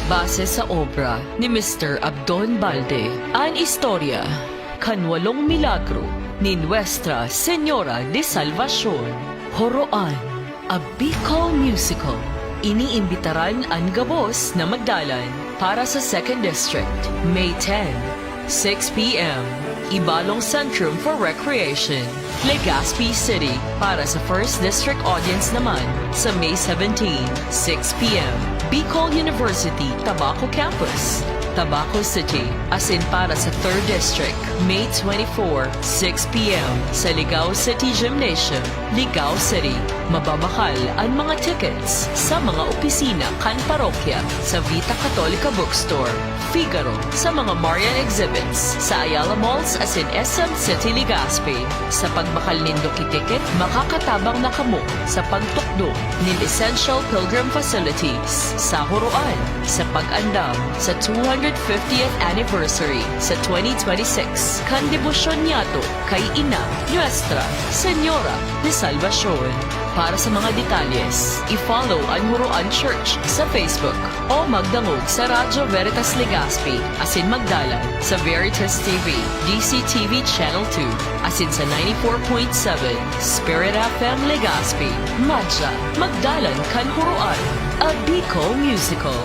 Base sa obra ni Mr. Abdon Balde, ang istorya, Kanwalong Milagro ni Nuestra Señora de Salvacion. Horoan, a Bicol musical. Iniimbitaran ang gabos na magdalan para sa 2nd District, May 10, 6 p.m. Ibalong Centrum for Recreation, Legazpi City. Para sa 1st District audience naman sa May 17, 6 p.m. Bicol University, Tabaco Campus, Tabaco City. As in para sa 3rd District, May 24, 6 p.m. sa Ligao City Gymnasium, Ligao City. Mababakal ang mga tickets sa mga opisina kan parokya sa Vita Católica Bookstore, Figaro, sa mga Marian exhibits sa Ayala Malls as in SM City Legazpi. Sa pagbakal nindo ticket, makakatabang na kamo sa pagtukdo ng Essential Pilgrim Facilities sa Horoan sa pag-andam sa 250th anniversary sa 2026 kan debosyon niyato kay Ina Nuestra Señora de Salvacion. Para sa mga detalyes, i-follow ang Horoan Church sa Facebook o magdangog sa Radyo Veritas Legazpi as in magdalan sa Veritas TV, DCTV Channel 2 as in sa 94.7 Spirit FM Legazpi. Madya, magdalan kan Horoan, a Bicol musical.